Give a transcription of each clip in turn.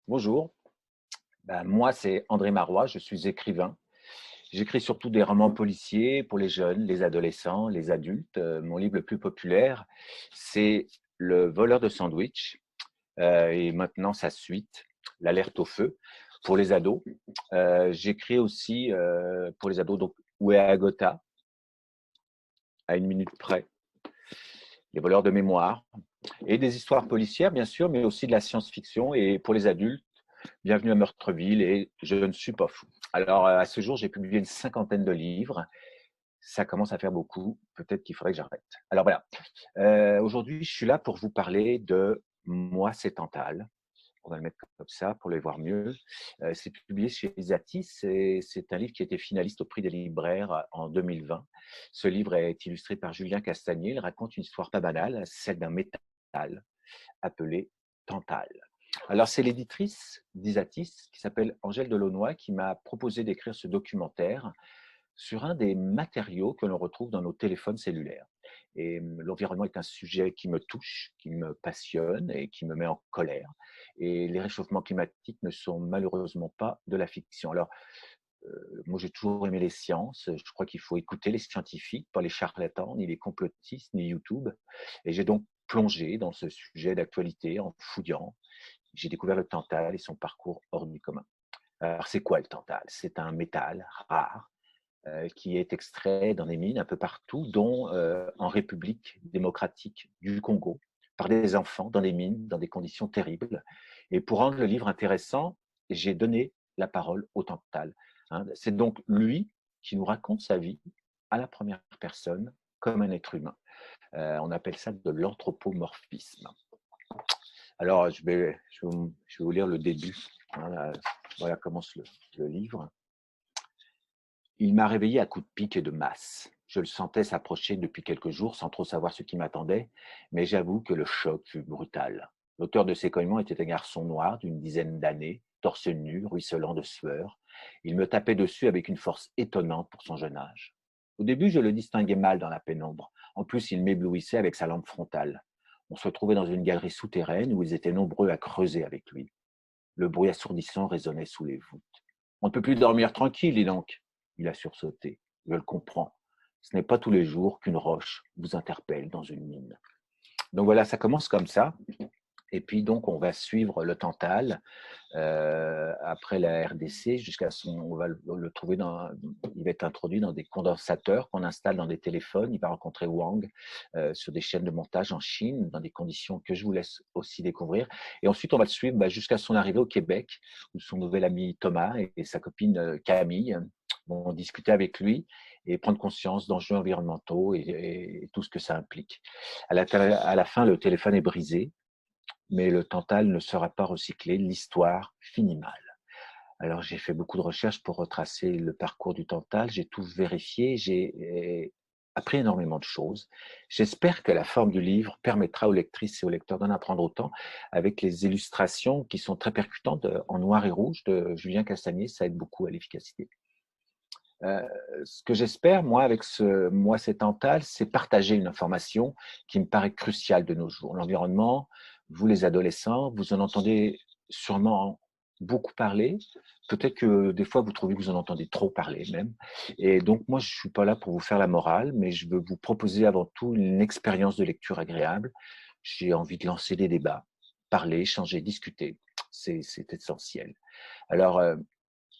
Bonjour, moi c'est André Marois, je suis écrivain. J'écris surtout des romans policiers pour les jeunes, les adolescents, les adultes. Mon livre le plus populaire, c'est Le voleur de sandwich et maintenant sa suite, L'alerte au feu, pour les ados. J'écris aussi pour les ados, donc Où est Agatha, à une minute près, Les voleurs de mémoire, et des histoires policières bien sûr, mais aussi de la science-fiction. Et pour les adultes, Bienvenue à Meurtreville et Je ne suis pas fou. Alors, à ce jour, j'ai publié une cinquantaine de livres. Ça commence à faire beaucoup. Peut-être qu'il faudrait que j'arrête. Alors voilà. Aujourd'hui, je suis là pour vous parler de Moi, c'est Tantale. On va le mettre comme ça pour les voir mieux. C'est publié chez Zatis et c'est un livre qui a été finaliste au prix des libraires en 2020. Ce livre est illustré par Julien Castagnier. Il raconte une histoire pas banale, celle d'un métal appelé Tantale. Alors, c'est l'éditrice d'Isatis, qui s'appelle Angèle Delaunoy, qui m'a proposé d'écrire ce documentaire sur un des matériaux que l'on retrouve dans nos téléphones cellulaires. Et l'environnement est un sujet qui me touche, qui me passionne et qui me met en colère. Et les réchauffements climatiques ne sont malheureusement pas de la fiction. Alors, moi, j'ai toujours aimé les sciences. Je crois qu'il faut écouter les scientifiques, pas les charlatans, ni les complotistes, ni YouTube. Et j'ai donc plongé dans ce sujet d'actualité en fouillant. J'ai découvert le tantal et son parcours hors du commun. Alors, c'est quoi le tantal? C'est un métal rare qui est extrait dans des mines un peu partout, dont en République démocratique du Congo, par des enfants dans des mines, dans des conditions terribles. Et pour rendre le livre intéressant, j'ai donné la parole au tantal. C'est donc lui qui nous raconte sa vie à la première personne, comme un être humain. On appelle ça de l'anthropomorphisme. Alors, je vais vous lire le début. Voilà commence le livre. Il m'a réveillé à coups de pique et de masse. Je le sentais s'approcher depuis quelques jours sans trop savoir ce qui m'attendait, mais j'avoue que le choc fut brutal. L'auteur de ces cognements était un garçon noir d'une dizaine d'années, torse nu, ruisselant de sueur. Il me tapait dessus avec une force étonnante pour son jeune âge. Au début, je le distinguais mal dans la pénombre. En plus, il m'éblouissait avec sa lampe frontale. On se trouvait dans une galerie souterraine où ils étaient nombreux à creuser avec lui. Le bruit assourdissant résonnait sous les voûtes. On ne peut plus dormir tranquille, dis donc. Il a sursauté. Je le comprends. Ce n'est pas tous les jours qu'une roche vous interpelle dans une mine. Donc voilà, ça commence comme ça. Et puis donc on va suivre le Tantal après la RDC jusqu'à son, on va le trouver dans, il va être introduit dans des condensateurs qu'on installe dans des téléphones. Il va rencontrer Wang sur des chaînes de montage en Chine dans des conditions que je vous laisse aussi découvrir. Et ensuite on va le suivre jusqu'à son arrivée au Québec où son nouvel ami Thomas et sa copine Camille vont discuter avec lui et prendre conscience d'enjeux environnementaux et tout ce que ça implique. À la fin, le téléphone est brisé mais le Tantal ne sera pas recyclé, l'histoire finit mal. Alors j'ai fait beaucoup de recherches pour retracer le parcours du Tantal, j'ai tout vérifié, j'ai appris énormément de choses. J'espère que la forme du livre permettra aux lectrices et aux lecteurs d'en apprendre autant avec les illustrations qui sont très percutantes en noir et rouge de Julien Castagnier, ça aide beaucoup à l'efficacité. Euh, Ce que j'espère, moi, avec Moi c'est Tantal, c'est partager une information qui me paraît cruciale de nos jours. L'environnement, vous les adolescents, vous en entendez sûrement beaucoup parler. Peut-être que des fois, vous trouvez que vous en entendez trop parler même. Et donc, moi, je ne suis pas là pour vous faire la morale, mais je veux vous proposer avant tout une expérience de lecture agréable. J'ai envie de lancer des débats, parler, échanger, discuter. C'est essentiel. Alors,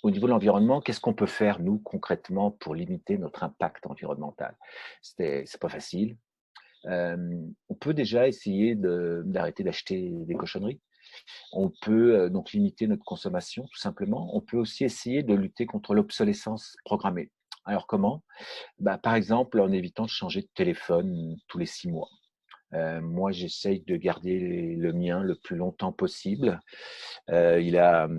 au niveau de l'environnement, qu'est-ce qu'on peut faire, nous, concrètement, pour limiter notre impact environnemental? C'est pas facile. On peut déjà essayer d'arrêter d'acheter des cochonneries. On peut donc limiter notre consommation, tout simplement. On peut aussi essayer de lutter contre l'obsolescence programmée. Alors comment? Par exemple, en évitant de changer de téléphone tous les 6 mois. Moi, j'essaye de garder le mien le plus longtemps possible. Il a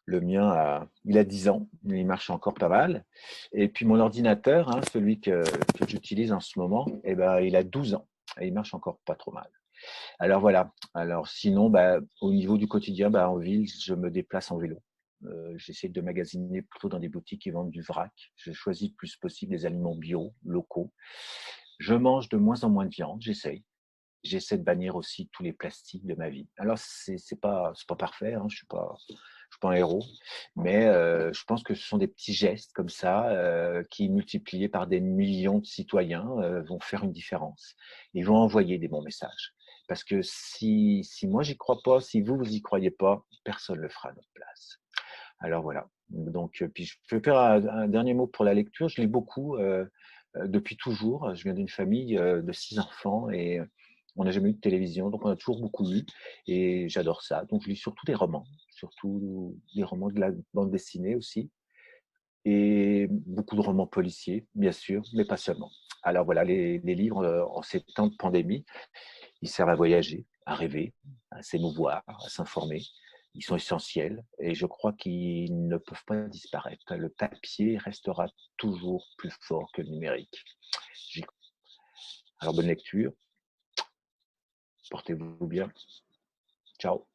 Le mien, il a 10 ans, mais il marche encore pas mal. Et puis mon ordinateur, celui que j'utilise en ce moment, il a 12 ans et il marche encore pas trop mal. Alors voilà. Alors sinon, au niveau du quotidien, en ville, je me déplace en vélo. J'essaie de magasiner plutôt dans des boutiques qui vendent du vrac. Je choisis le plus possible des aliments bio, locaux. Je mange de moins en moins de viande, j'essaye. j'essaie de bannir aussi tous les plastiques de ma vie. Alors, c'est pas parfait, hein, je suis pas un héros, mais je pense que ce sont des petits gestes comme ça qui, multipliés par des millions de citoyens, vont faire une différence. Ils vont envoyer des bons messages. Parce que si moi j'y crois pas, si vous vous y croyez pas, personne le fera à notre place. Alors voilà. Donc, puis je peux faire un dernier mot pour la lecture. Je lis beaucoup depuis toujours. Je viens d'une famille de 6 enfants et on n'a jamais eu de télévision, donc on a toujours beaucoup lu et j'adore ça. Donc je lis surtout des romans de la bande dessinée aussi et beaucoup de romans policiers, bien sûr, mais pas seulement. Alors voilà, les livres en ces temps de pandémie, ils servent à voyager, à rêver, à s'émouvoir, à s'informer. Ils sont essentiels et je crois qu'ils ne peuvent pas disparaître. Le papier restera toujours plus fort que le numérique. Alors bonne lecture, portez-vous bien. Ciao.